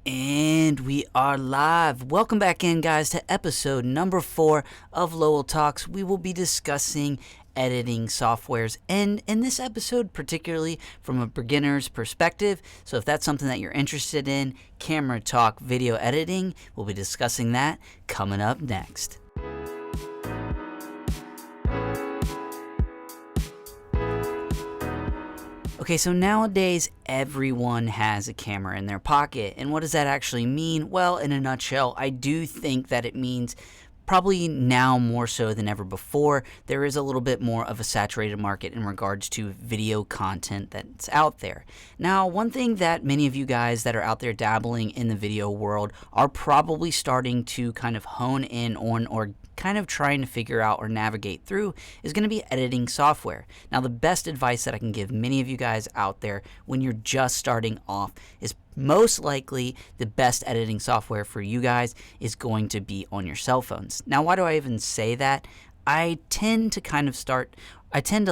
And we are live. Welcome back in, guys, to episode number 4 of Lowell Talks. We will be discussing editing softwares, and in this episode, particularly from a beginner's perspective. So if that's something that you're interested in, camera talk, video editing, we'll be discussing that coming up next. Okay, so nowadays everyone has a camera in their pocket, and what does that actually mean? Well, in a nutshell, I do think that it means probably now more so than ever before, there is a little bit more of a saturated market in regards to video content that's out there. Now, one thing that many of you guys that are out there dabbling in the video world are probably starting to kind of hone in on or kind of trying to figure out or navigate through is going to be editing software. Now, the best advice that I can give many of you guys out there when you're just starting off is most likely the best editing software for you guys is going to be on your cell phones. Now, why do I even say that? I tend to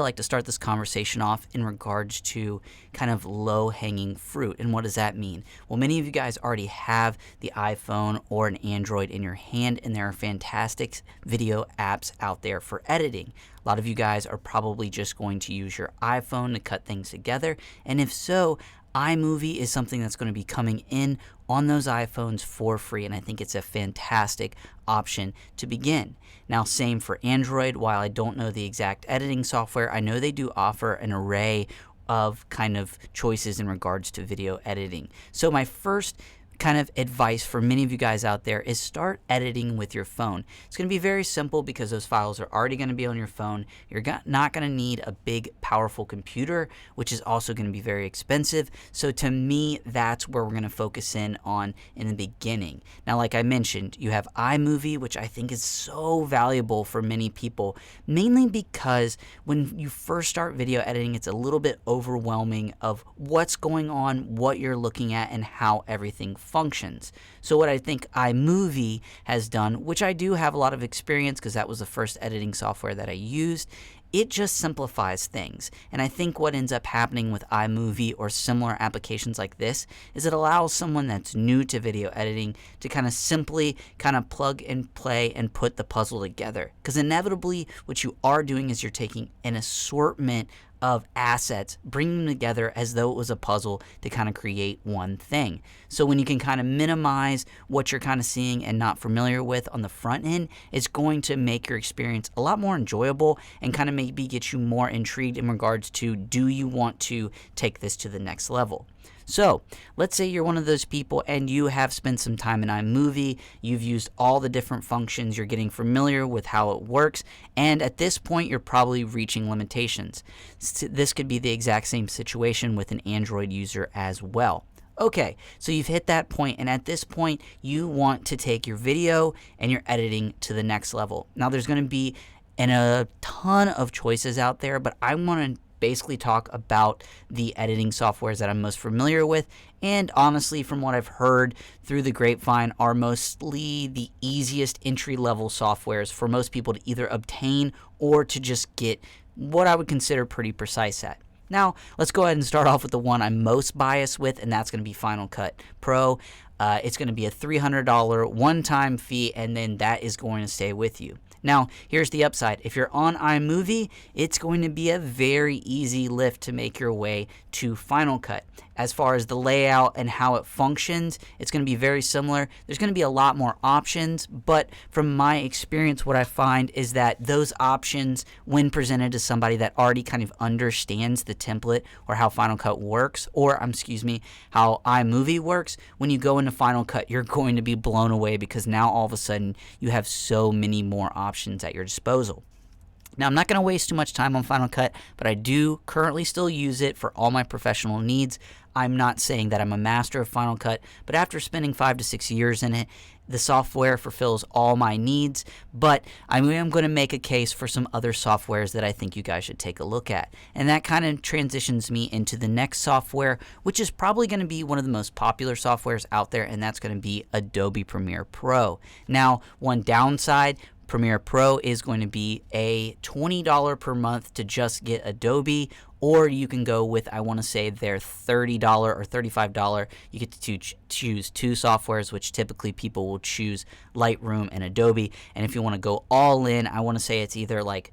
like to start this conversation off in regards to kind of low-hanging fruit. And what does that mean? Well, many of you guys already have the iPhone or an Android in your hand, and there are fantastic video apps out there for editing. A lot of you guys are probably just going to use your iPhone to cut things together, and if so, iMovie is something that's going to be coming in on those iPhones for free, and I think it's a fantastic option to begin. Now, same for Android. While I don't know the exact editing software, I know they do offer an array of kind of choices in regards to video editing. So my first kind of advice for many of you guys out there is start editing with your phone. It's going to be very simple because those files are already going to be on your phone. You're not going to need a big, powerful computer, which is also going to be very expensive. So to me, that's where we're going to focus in on in the beginning. Now, like I mentioned, you have iMovie, which I think is so valuable for many people, mainly because when you first start video editing, it's a little bit overwhelming of what's going on, what you're looking at, and how everything functions. So what I think iMovie has done, which I do have a lot of experience because that was the first editing software that I used, it just simplifies things. And I think what ends up happening with iMovie or similar applications like this is it allows someone that's new to video editing to kind of simply kind of plug and play and put the puzzle together. Because inevitably what you are doing is you're taking an assortment of assets, bringing them together as though it was a puzzle to kind of create one thing. So when you can kind of minimize what you're kind of seeing and not familiar with on the front end, it's going to make your experience a lot more enjoyable and kind of maybe get you more intrigued in regards to, do you want to take this to the next level? So let's say you're one of those people and you have spent some time in iMovie, you've used all the different functions, you're getting familiar with how it works, and at this point you're probably reaching limitations. This could be the exact same situation with an Android user as well. Okay, so you've hit that point, and at this point you want to take your video and your editing to the next level. Now there's going to be a ton of choices out there, but I want to basically talk about the editing softwares that I'm most familiar with, and honestly, from what I've heard through the grapevine, are mostly the easiest entry-level softwares for most people to either obtain or to just get what I would consider pretty precise at. Now, let's go ahead and start off with the one I'm most biased with, and that's going to be Final Cut Pro. It's going to be a $300 one-time fee, and then that is going to stay with you. Now, here's the upside. If you're on iMovie, it's going to be a very easy lift to make your way to Final Cut. As far as the layout and how it functions, it's going to be very similar. There's going to be a lot more options, but from my experience, what I find is that those options, when presented to somebody that already kind of understands the template or how Final Cut works, or how iMovie works, when you go into Final Cut, you're going to be blown away because now all of a sudden you have so many more options at your disposal. Now, I'm not going to waste too much time on Final Cut, but I do currently still use it for all my professional needs. I'm not saying that I'm a master of Final Cut, but after spending 5 to 6 years in it, the software fulfills all my needs, but I am going to make a case for some other softwares that I think you guys should take a look at. And that kind of transitions me into the next software, which is probably going to be one of the most popular softwares out there, and that's going to be Adobe Premiere Pro. Now, one downside, Premiere Pro is going to be a $20 per month to just get Adobe, or you can go with, I want to say, their $30 or $35. You get to choose two softwares, which typically people will choose Lightroom and Adobe. And if you want to go all in, I want to say it's either like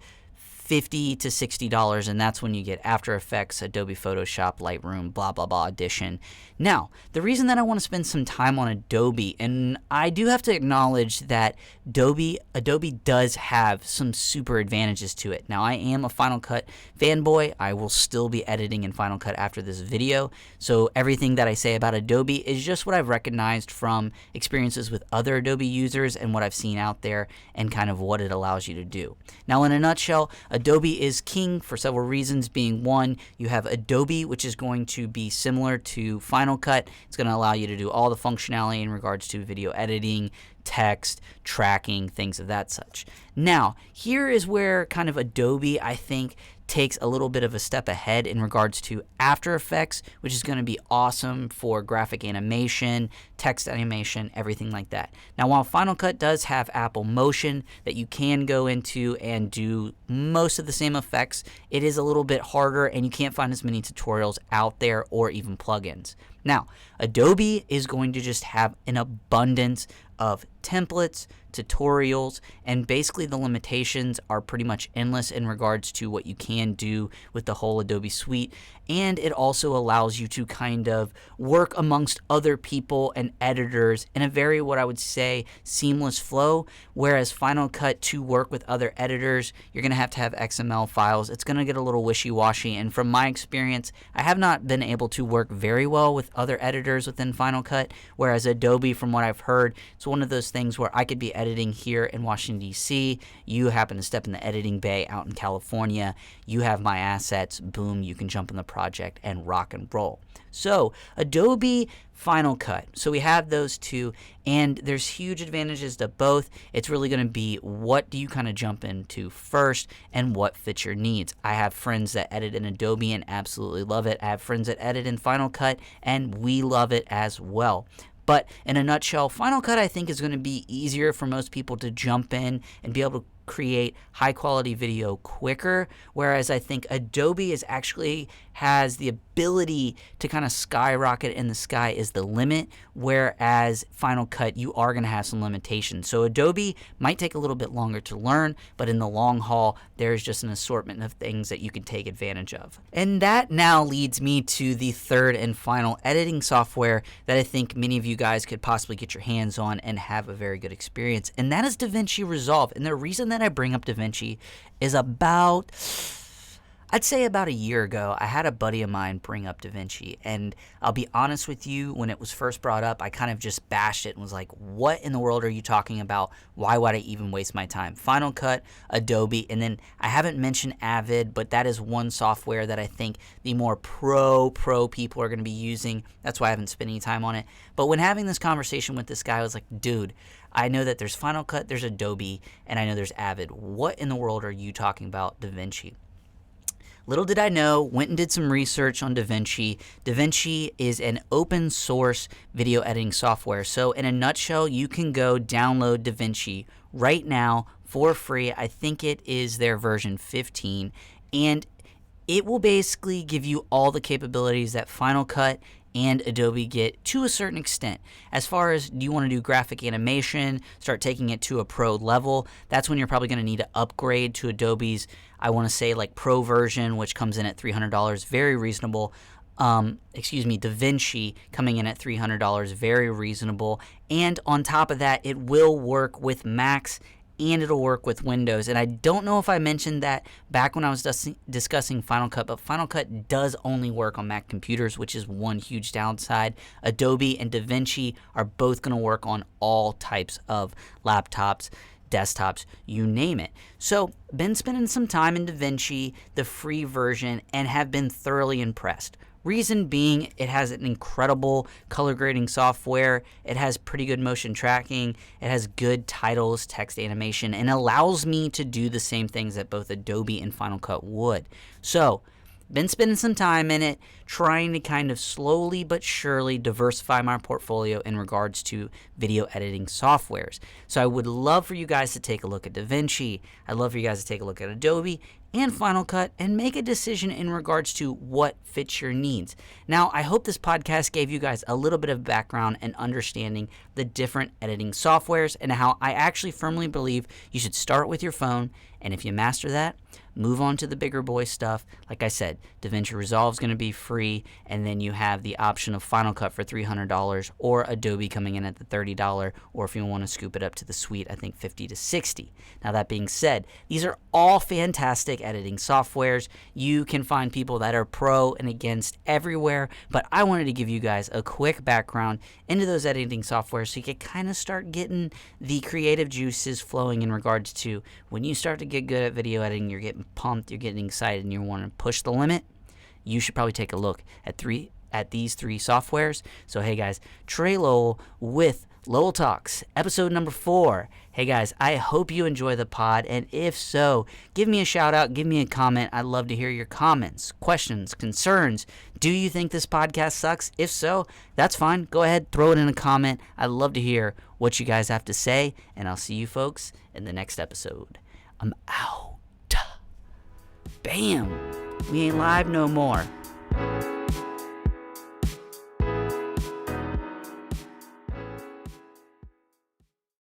$50 to $60, and that's when you get After Effects, Adobe Photoshop, Lightroom, blah, blah, blah, Edition. Now, the reason that I want to spend some time on Adobe, and I do have to acknowledge that Adobe does have some super advantages to it. Now, I am a Final Cut fanboy. I will still be editing in Final Cut after this video, so everything that I say about Adobe is just what I've recognized from experiences with other Adobe users and what I've seen out there and kind of what it allows you to do. Now, in a nutshell, Adobe is king for several reasons, being one, you have Adobe, which is going to be similar to Final Cut. It's going to allow you to do all the functionality in regards to video editing, text, tracking, things of that such. Now, here is where kind of Adobe, I think, takes a little bit of a step ahead in regards to After Effects, which is going to be awesome for graphic animation, text animation, everything like that. Now, while Final Cut does have Apple Motion that you can go into and do most of the same effects, it is a little bit harder and you can't find as many tutorials out there or even plugins. Now, Adobe is going to just have an abundance of templates, tutorials, and basically the limitations are pretty much endless in regards to what you can do with the whole Adobe suite. And it also allows you to kind of work amongst other people and editors in a very, what I would say, seamless flow. Whereas Final Cut, to work with other editors, you're going to have XML files. It's going to get a little wishy-washy. And from my experience, I have not been able to work very well with other editors within Final Cut. Whereas Adobe, from what I've heard, it's one of those things where I could be editing here in Washington, D.C. You happen to step in the editing bay out in California. You have my assets. Boom, you can jump in the project and rock and roll. So Adobe, Final Cut. So we have those two, and there's huge advantages to both. It's really going to be what do you kind of jump into first and what fits your needs. I have friends that edit in Adobe and absolutely love it. I have friends that edit in Final Cut, and we love it as well. But in a nutshell, Final Cut, I think, is going to be easier for most people to jump in and be able to create high quality video quicker, whereas I think Adobe has the ability to kind of skyrocket, and the sky is the limit, whereas Final Cut, you are going to have some limitations. So Adobe might take a little bit longer to learn, but in the long haul, there's just an assortment of things that you can take advantage of. And that now leads me to the third and final editing software that I think many of you guys could possibly get your hands on and have a very good experience, and that is DaVinci Resolve. And the reason that I bring up DaVinci is I'd say about a year ago, I had a buddy of mine bring up DaVinci, and I'll be honest with you, when it was first brought up, I kind of just bashed it and was like, what in the world are you talking about? Why would I even waste my time? Final Cut, Adobe, and then I haven't mentioned Avid, but that is one software that I think the more pro people are going to be using. That's why I haven't spent any time on it. But when having this conversation with this guy, I was like, dude, I know that there's Final Cut, there's Adobe, and I know there's Avid. What in the world are you talking about DaVinci? Little did I know, went and did some research on DaVinci. DaVinci is an open source video editing software. So in a nutshell, you can go download DaVinci right now for free. I think it is their version 15. And it will basically give you all the capabilities that Final Cut and Adobe get to a certain extent. As far as, do you want to do graphic animation, start taking it to a pro level, that's when you're probably going to need to upgrade to Adobe's, I want to say, like pro version, which comes in at $300, very reasonable. DaVinci coming in at $300, very reasonable. And on top of that, it will work with Macs and it'll work with Windows. And I don't know if I mentioned that back when I was discussing Final Cut, but Final Cut does only work on Mac computers, which is one huge downside. Adobe and DaVinci are both going to work on all types of laptops, desktops, you name it. So, been spending some time in DaVinci, the free version, and have been thoroughly impressed. Reason being, it has an incredible color grading software, it has pretty good motion tracking, it has good titles, text animation, and allows me to do the same things that both Adobe and Final Cut would. So, been spending some time in it, trying to kind of slowly but surely diversify my portfolio in regards to video editing softwares. So I would love for you guys to take a look at DaVinci. I'd love for you guys to take a look at Adobe and Final Cut and make a decision in regards to what fits your needs. Now, I hope this podcast gave you guys a little bit of background and understanding the different editing softwares and how I actually firmly believe you should start with your phone, and if you master that, move on to the bigger boy stuff. Like I said, DaVinci Resolve is going to be free, and then you have the option of Final Cut for $300 or Adobe coming in at the $30, or if you want to scoop it up to the suite, I think $50 to $60. Now, that being said, these are all fantastic editing softwares. You can find people that are pro and against everywhere, but I wanted to give you guys a quick background into those editing softwares so you can kind of start getting the creative juices flowing in regards to when you start to get good at video editing, you're getting pumped, you're getting excited, and you want to push the limit. You should probably take a look at these three softwares. So hey guys, Trey Lowell with Lowell Talks, episode number 4. Hey guys, I hope you enjoy the pod, and if so, give me a shout out, give me a comment. I'd love to hear your comments, questions, concerns. Do you think this podcast sucks? If so, that's fine. Go ahead, throw it in a comment. I'd love to hear what you guys have to say, and I'll see you folks in the next episode. I'm out. Bam! We ain't live no more.